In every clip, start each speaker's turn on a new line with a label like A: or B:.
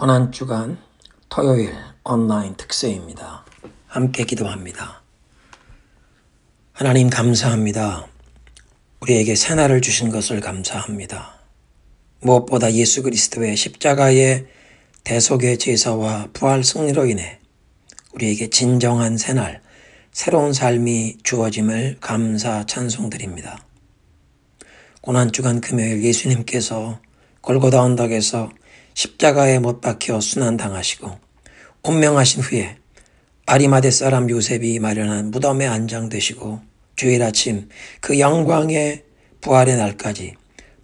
A: 고난주간 토요일 온라인 특세입니다. 함께 기도합니다. 하나님 감사합니다. 우리에게 새날을 주신 것을 감사합니다. 무엇보다 예수 그리스도의 십자가의 대속의 제사와 부활 승리로 인해 우리에게 진정한 새날, 새로운 삶이 주어짐을 감사 찬송드립니다. 고난주간 금요일 예수님께서 골고다 언덕에서 십자가에 못 박혀 순환당하시고 운명하신 후에 아리마대 사람 요셉이 마련한 무덤에 안장되시고 주일 아침 그 영광의 부활의 날까지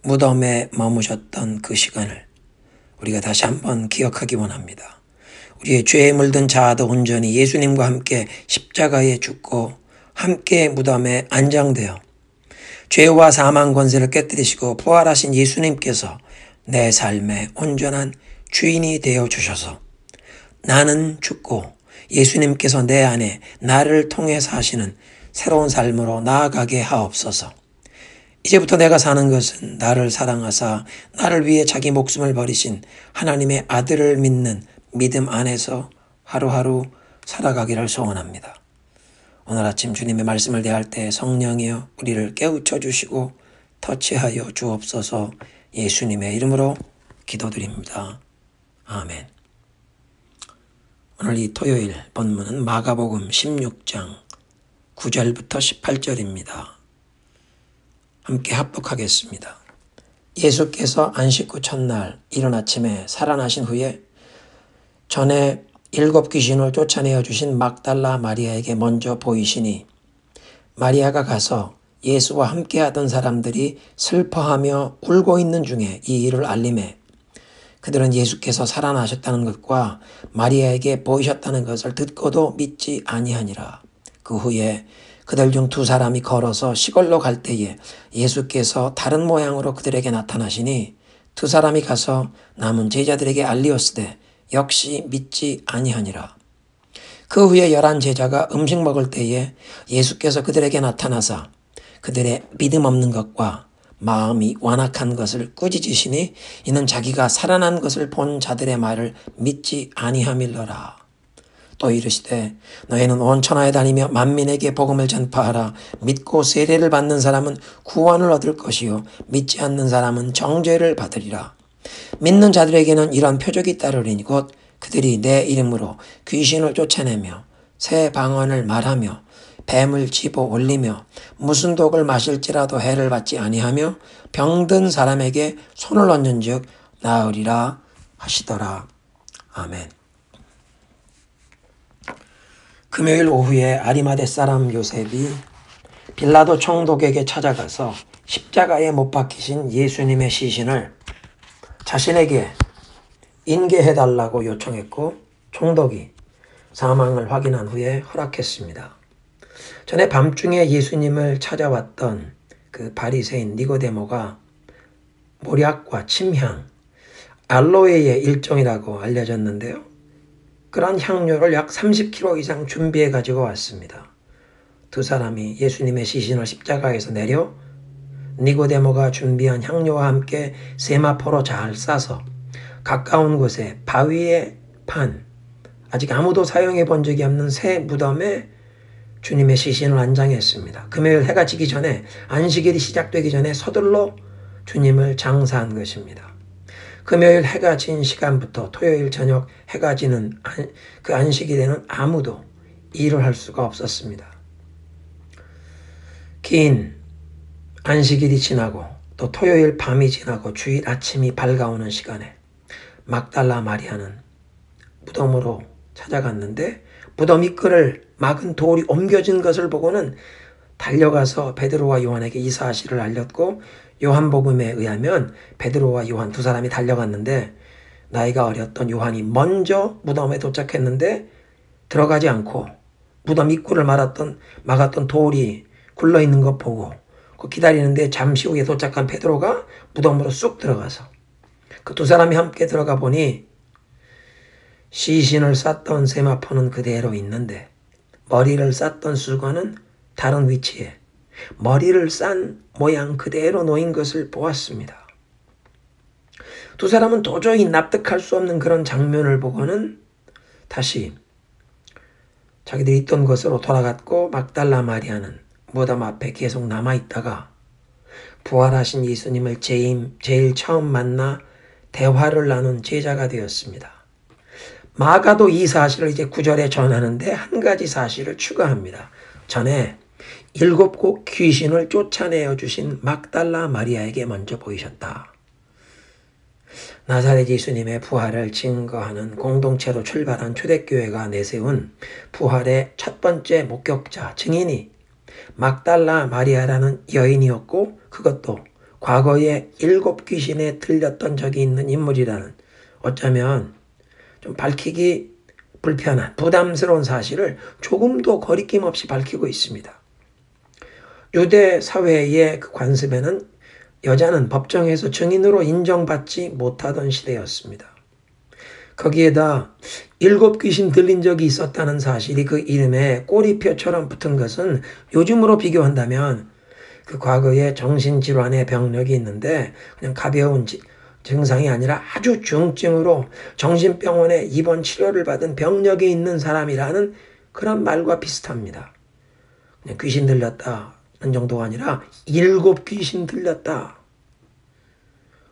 A: 무덤에 머무셨던 그 시간을 우리가 다시 한번 기억하기 원합니다. 우리의 죄에 물든 자아도 온전히 예수님과 함께 십자가에 죽고 함께 무덤에 안장되어 죄와 사망 권세를 깨뜨리시고 부활하신 예수님께서 내 삶의 온전한 주인이 되어 주셔서 나는 죽고 예수님께서 내 안에 나를 통해서 하시는 새로운 삶으로 나아가게 하옵소서. 이제부터 내가 사는 것은 나를 사랑하사 나를 위해 자기 목숨을 버리신 하나님의 아들을 믿는 믿음 안에서 하루하루 살아가기를 소원합니다. 오늘 아침 주님의 말씀을 대할 때 성령이여 우리를 깨우쳐 주시고 터치하여 주옵소서. 예수님의 이름으로 기도드립니다. 아멘. 오늘 이 토요일 본문은 마가복음 16장 9절부터 18절입니다. 함께 합독하겠습니다. 예수께서 안식 후 첫날 이른 아침에 살아나신 후에 전에 7 귀신을 쫓아내어 주신 막달라 마리아에게 먼저 보이시니 마리아가 가서 예수와 함께하던 사람들이 슬퍼하며 울고 있는 중에 이 일을 알림해 그들은 예수께서 살아나셨다는 것과 마리아에게 보이셨다는 것을 듣고도 믿지 아니하니라. 그 후에 그들 중 2 사람이 걸어서 시골로 갈 때에 예수께서 다른 모양으로 그들에게 나타나시니 2 사람이 가서 남은 제자들에게 알리었으되 역시 믿지 아니하니라. 그 후에 11 제자가 음식 먹을 때에 예수께서 그들에게 나타나사 그들의 믿음 없는 것과 마음이 완악한 것을 꾸짖으시니 이는 자기가 살아난 것을 본 자들의 말을 믿지 아니함일러라. 또 이르시되 너희는 온 천하에 다니며 만민에게 복음을 전파하라. 믿고 세례를 받는 사람은 구원을 얻을 것이요 믿지 않는 사람은 정죄를 받으리라. 믿는 자들에게는 이런 표적이 따르리니 곧 그들이 내 이름으로 귀신을 쫓아내며 새 방언을 말하며 뱀을 집어 올리며 무슨 독을 마실지라도 해를 받지 아니하며 병든 사람에게 손을 얹은 즉 나으리라 하시더라. 아멘. 금요일 오후에 아리마대 사람 요셉이 빌라도 총독에게 찾아가서 십자가에 못 박히신 예수님의 시신을 자신에게 인계해달라고 요청했고 총독이 사망을 확인한 후에 허락했습니다. 전에 밤중에 예수님을 찾아왔던 그 바리새인 니고데모가 모략과 침향, 알로에의 일종이라고 알려졌는데요. 그런 향료를 약 30kg 이상 준비해 가지고 왔습니다. 2 사람이 예수님의 시신을 십자가에서 내려 니고데모가 준비한 향료와 함께 세마포로 잘 싸서 가까운 곳에 바위에 판, 아직 아무도 사용해 본 적이 없는 새 무덤에 주님의 시신을 안장했습니다. 금요일 해가 지기 전에 안식일이 시작되기 전에 서둘러 주님을 장사한 것입니다. 금요일 해가 진 시간부터 토요일 저녁 해가 지는 그 안식일에는 아무도 일을 할 수가 없었습니다. 긴 안식일이 지나고 또 토요일 밤이 지나고 주일 아침이 밝아오는 시간에 막달라 마리아는 무덤으로 찾아갔는데 무덤 입구를 막은 돌이 옮겨진 것을 보고는 달려가서 베드로와 요한에게 이 사실을 알렸고 요한복음에 의하면 베드로와 요한 2 사람이 달려갔는데 나이가 어렸던 요한이 먼저 무덤에 도착했는데 들어가지 않고 무덤 입구를 막았던 돌이 굴러있는 것 보고 기다리는데 잠시 후에 도착한 베드로가 무덤으로 쑥 들어가서 그 2 사람이 함께 들어가 보니 시신을 쌌던 세마포는 그대로 있는데 머리를 쌌던 수건은 다른 위치에 머리를 싼 모양 그대로 놓인 것을 보았습니다. 두 사람은 도저히 납득할 수 없는 그런 장면을 보고는 다시 자기들이 있던 곳으로 돌아갔고 막달라 마리아는 무덤 앞에 계속 남아있다가 부활하신 예수님을 제일 처음 만나 대화를 나눈 제자가 되었습니다. 마가도 이 사실을 이제 9절에 전하는데 한 가지 사실을 추가합니다. 전에 7 귀신을 쫓아내어 주신 막달라 마리아에게 먼저 보이셨다. 나사렛 예수님의 부활을 증거하는 공동체로 출발한 초대교회가 내세운 부활의 첫 번째 목격자, 증인이 막달라 마리아라는 여인이었고 그것도 과거에 7 귀신에 들렸던 적이 있는 인물이라는 어쩌면 좀 밝히기 불편한 부담스러운 사실을 조금도 거리낌 없이 밝히고 있습니다. 유대 사회의 그 관습에는 여자는 법정에서 증인으로 인정받지 못하던 시대였습니다. 거기에다 7 귀신 들린 적이 있었다는 사실이 그 이름에 꼬리표처럼 붙은 것은 요즘으로 비교한다면 그 과거에 정신질환의 병력이 있는데 그냥 가벼운 증상이 아니라 아주 중증으로 정신병원에 입원 치료를 받은 병력이 있는 사람이라는 그런 말과 비슷합니다. 그냥 귀신 들렸다는 정도가 아니라 7 귀신 들렸다.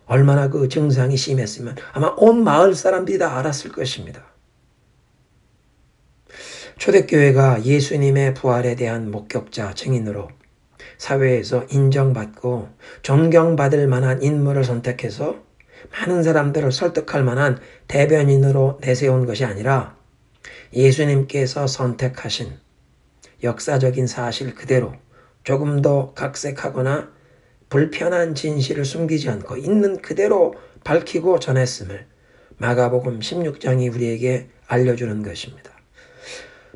A: 얼마나 그 증상이 심했으면 아마 온 마을 사람들이 다 알았을 것입니다. 초대교회가 예수님의 부활에 대한 목격자, 증인으로 사회에서 인정받고 존경받을 만한 인물을 선택해서 많은 사람들을 설득할 만한 대변인으로 내세운 것이 아니라 예수님께서 선택하신 역사적인 사실 그대로 조금 더 각색하거나 불편한 진실을 숨기지 않고 있는 그대로 밝히고 전했음을 마가복음 16장이 우리에게 알려주는 것입니다.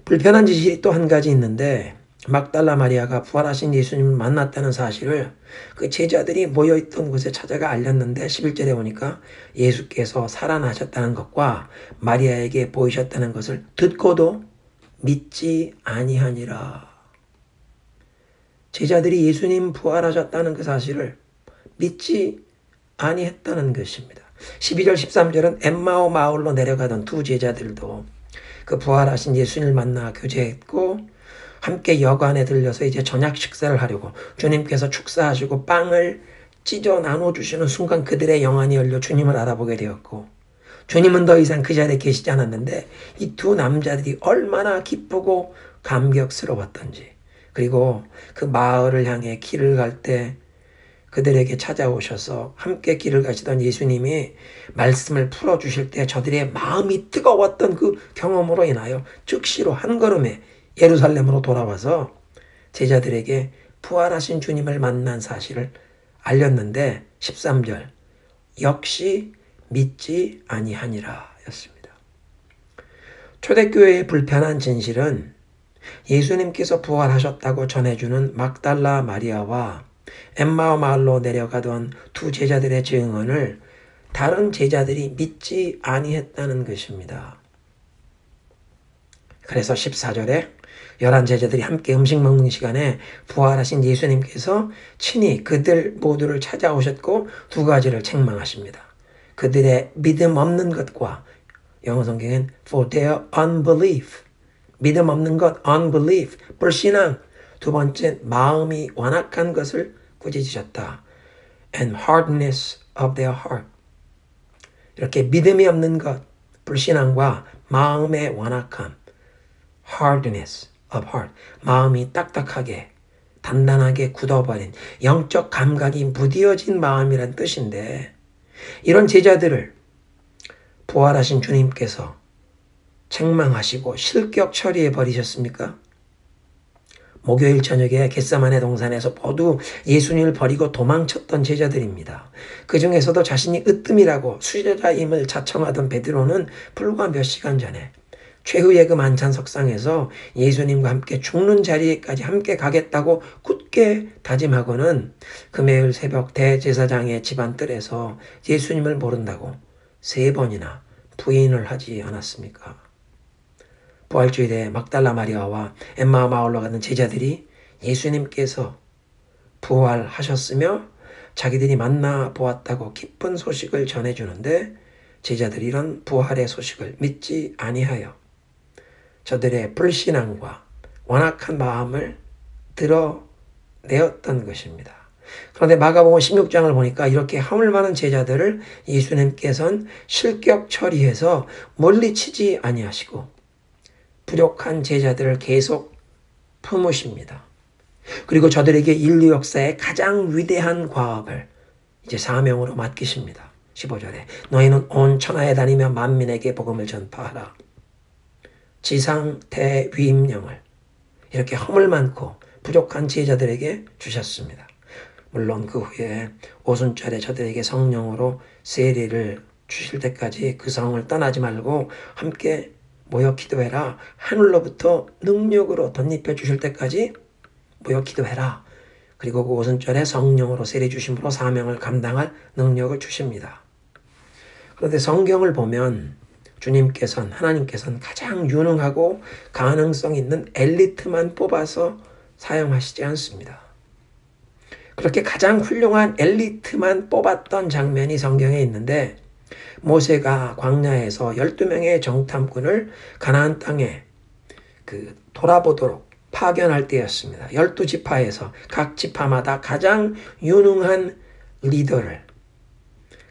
A: 불편한 진실이 또 한 가지 있는데 막달라 마리아가 부활하신 예수님을 만났다는 사실을 그 제자들이 모여있던 곳에 찾아가 알렸는데 11절에 보니까 예수께서 살아나셨다는 것과 마리아에게 보이셨다는 것을 듣고도 믿지 아니하니라. 제자들이 예수님 부활하셨다는 그 사실을 믿지 아니했다는 것입니다. 12절 13절은 엠마오 마을로 내려가던 두 제자들도 그 부활하신 예수님을 만나 교제했고 함께 여관에 들려서 이제 저녁 식사를 하려고 주님께서 축사하시고 빵을 찢어 나눠주시는 순간 그들의 영안이 열려 주님을 알아보게 되었고 주님은 더 이상 그 자리에 계시지 않았는데 이 두 남자들이 얼마나 기쁘고 감격스러웠던지 그리고 그 마을을 향해 길을 갈 때 그들에게 찾아오셔서 함께 길을 가시던 예수님이 말씀을 풀어주실 때 저들의 마음이 뜨거웠던 그 경험으로 인하여 즉시로 한 걸음에 예루살렘으로 돌아와서 제자들에게 부활하신 주님을 만난 사실을 알렸는데 13절 역시 믿지 아니하니라 였습니다. 초대교회의 불편한 진실은 예수님께서 부활하셨다고 전해주는 막달라 마리아와 엠마오 마을로 내려가던 두 제자들의 증언을 다른 제자들이 믿지 아니했다는 것입니다. 그래서 14절에 11 제자들이 함께 음식 먹는 시간에 부활하신 예수님께서 친히 그들 모두를 찾아오셨고 두 가지를 책망하십니다. 그들의 믿음 없는 것과 영어 성경엔 for their unbelief 믿음 없는 것, unbelief, 불신앙. 두 번째, 마음이 완악한 것을 꾸짖으셨다. And hardness of their heart. 이렇게 믿음이 없는 것, 불신앙과 마음의 완악함, hardness of heart. 마음이 딱딱하게, 단단하게 굳어버린 영적 감각이 무뎌진 마음이란 뜻인데 이런 제자들을 부활하신 주님께서 책망하시고 실격 처리해 버리셨습니까? 목요일 저녁에 겟세마네 동산에서 모두 예수님을 버리고 도망쳤던 제자들입니다. 그 중에서도 자신이 으뜸이라고 수제자임을 자청하던 베드로는 불과 몇 시간 전에 최후의 그 만찬 석상에서 예수님과 함께 죽는 자리에까지 함께 가겠다고 굳게 다짐하고는 금요일 새벽 대제사장의 집안 뜰에서 예수님을 모른다고 3번이나 부인을 하지 않았습니까? 부활주일에 막달라 마리아와 엠마오 마을로 가는 제자들이 예수님께서 부활하셨으며 자기들이 만나 보았다고 기쁜 소식을 전해주는데 제자들이 이런 부활의 소식을 믿지 아니하여 저들의 불신앙과 완악한 마음을 드러내었던 것입니다. 그런데 마가복음 16장을 보니까 이렇게 하물 많은 제자들을 예수님께서는 실격 처리해서 물리치지 아니하시고 부족한 제자들을 계속 품으십니다. 그리고 저들에게 인류 역사의 가장 위대한 과업을 이제 사명으로 맡기십니다. 15절에 너희는 온 천하에 다니며 만민에게 복음을 전파하라. 지상 대위임령을 이렇게 허물 많고 부족한 제자들에게 주셨습니다. 물론 그 후에 오순절에 저들에게 성령으로 세례를 주실 때까지 그 성을 떠나지 말고 함께 모여 기도해라. 하늘로부터 능력으로 덧입혀 주실 때까지 모여 기도해라. 그리고 그 오순절에 성령으로 세례 주심으로 사명을 감당할 능력을 주십니다. 그런데 성경을 보면 하나님께서는 가장 유능하고 가능성 있는 엘리트만 뽑아서 사용하시지 않습니다. 그렇게 가장 훌륭한 엘리트만 뽑았던 장면이 성경에 있는데 모세가 광야에서 12명의 정탐꾼을 가나안 땅에 돌아보도록 파견할 때였습니다. 12지파에서 각 지파마다 가장 유능한 리더를,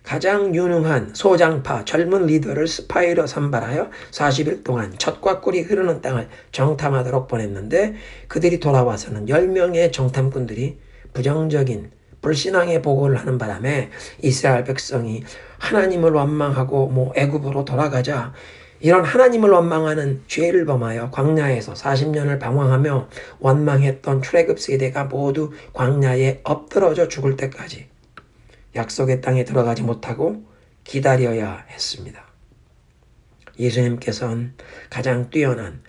A: 가장 유능한 소장파, 젊은 리더를 스파이로 선발하여 40일 동안 젖과 꿀이 흐르는 땅을 정탐하도록 보냈는데 그들이 돌아와서는 10명의 정탐꾼들이 부정적인 불신앙의 보고를 하는 바람에 이스라엘 백성이 하나님을 원망하고 애굽으로 돌아가자 이런 하나님을 원망하는 죄를 범하여 광야에서 40년을 방황하며 원망했던 출애굽 세대가 모두 광야에 엎드러져 죽을 때까지 약속의 땅에 들어가지 못하고 기다려야 했습니다. 예수님께서는 가장 뛰어난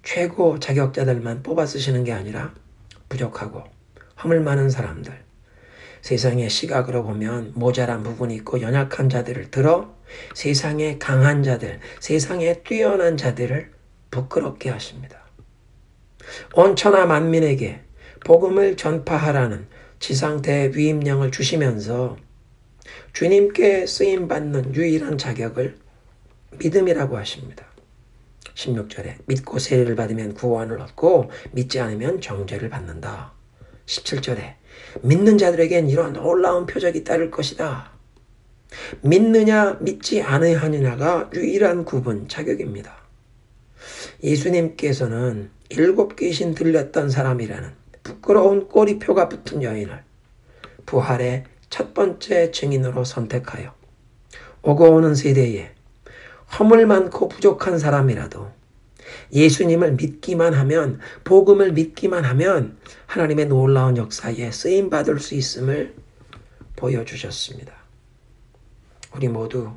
A: 최고 자격자들만 뽑아 쓰시는 게 아니라 부족하고 허물 많은 사람들, 세상의 시각으로 보면 모자란 부분이 있고 연약한 자들을 들어 세상의 강한 자들, 세상의 뛰어난 자들을 부끄럽게 하십니다. 온 천하 만민에게 복음을 전파하라는 지상대 위임령을 주시면서 주님께 쓰임받는 유일한 자격을 믿음이라고 하십니다. 16절에 믿고 세례를 받으면 구원을 얻고 믿지 않으면 정죄를 받는다. 17절에 믿는 자들에겐 이런 놀라운 표적이 따를 것이다. 믿느냐 믿지 않으느냐가 유일한 구분 자격입니다. 예수님께서는 7 귀신 들렸던 사람이라는 부끄러운 꼬리표가 붙은 여인을 부활의 첫 번째 증인으로 선택하여 오고 오는 세대에 허물 많고 부족한 사람이라도 예수님을 믿기만 하면, 복음을 믿기만 하면 하나님의 놀라운 역사에 쓰임받을 수 있음을 보여주셨습니다. 우리 모두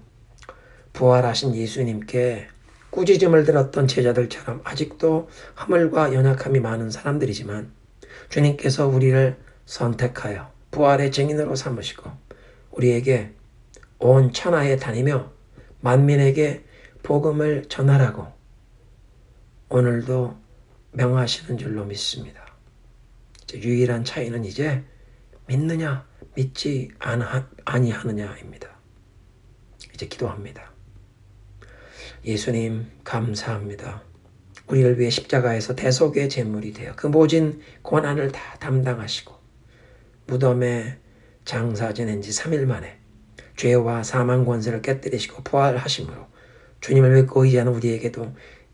A: 부활하신 예수님께 꾸짖음을 들었던 제자들처럼 아직도 허물과 연약함이 많은 사람들이지만 주님께서 우리를 선택하여 부활의 증인으로 삼으시고 우리에게 온 천하에 다니며 만민에게 복음을 전하라고 오늘도 명하시는 줄로 믿습니다. 유일한 차이는 이제 믿느냐 믿지 아니하느냐입니다. 이제 기도합니다. 예수님 감사합니다. 우리를 위해 십자가에서 대속의 제물이 되어 그 모진 고난을 다 담당하시고 무덤에 장사 지낸 지 3일 만에 죄와 사망 권세를 깨뜨리시고 부활하심으로 주님을 믿고 의지하는 우리에게도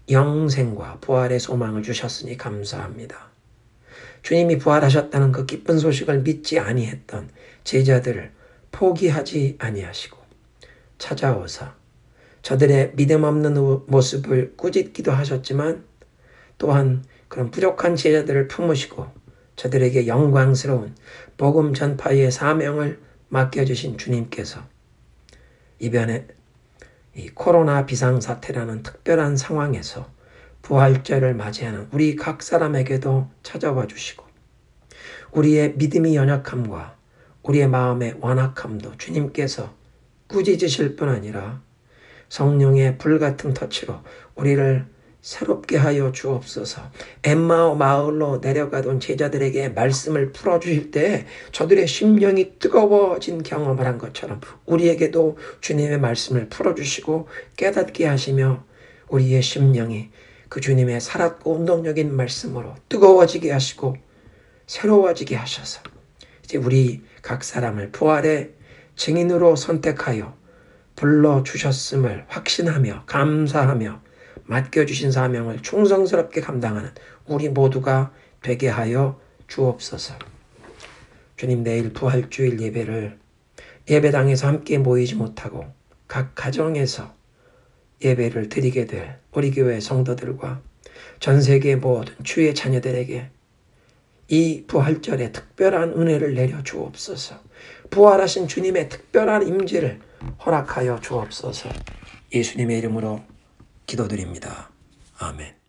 A: 영생과 부활의 소망을 주셨으니 감사합니다. 주님이 부활하셨다는 그 기쁜 소식을 믿지 아니했던 제자들을 포기하지 아니하시고 찾아오사 저들의 믿음 없는 모습을 꾸짖기도 하셨지만 또한 그런 부족한 제자들을 품으시고 저들에게 영광스러운 복음 전파의 사명을 맡겨주신 주님께서 이번에 이 코로나 비상사태라는 특별한 상황에서 부활절을 맞이하는 우리 각 사람에게도 찾아와 주시고 우리의 믿음이 연약함과 우리의 마음의 완악함도 주님께서 꾸짖으실 뿐 아니라 성령의 불같은 터치로 우리를 새롭게 하여 주옵소서. 엠마오 마을로 내려가던 제자들에게 말씀을 풀어주실 때 저들의 심령이 뜨거워진 경험을 한 것처럼 우리에게도 주님의 말씀을 풀어주시고 깨닫게 하시며 우리의 심령이 그 주님의 살았고 운동적인 말씀으로 뜨거워지게 하시고 새로워지게 하셔서 이제 우리 각 사람을 부활의 증인으로 선택하여 불러주셨음을 확신하며 감사하며 맡겨주신 사명을 충성스럽게 감당하는 우리 모두가 되게 하여 주옵소서. 주님, 내일 부활주일 예배를 예배당에서 함께 모이지 못하고 각 가정에서 예배를 드리게 될 우리 교회 성도들과 전 세계 모든 주의 자녀들에게 이 부활절에 특별한 은혜를 내려 주옵소서. 부활하신 주님의 특별한 임재를 허락하여 주옵소서. 예수님의 이름으로 기도드립니다. 아멘.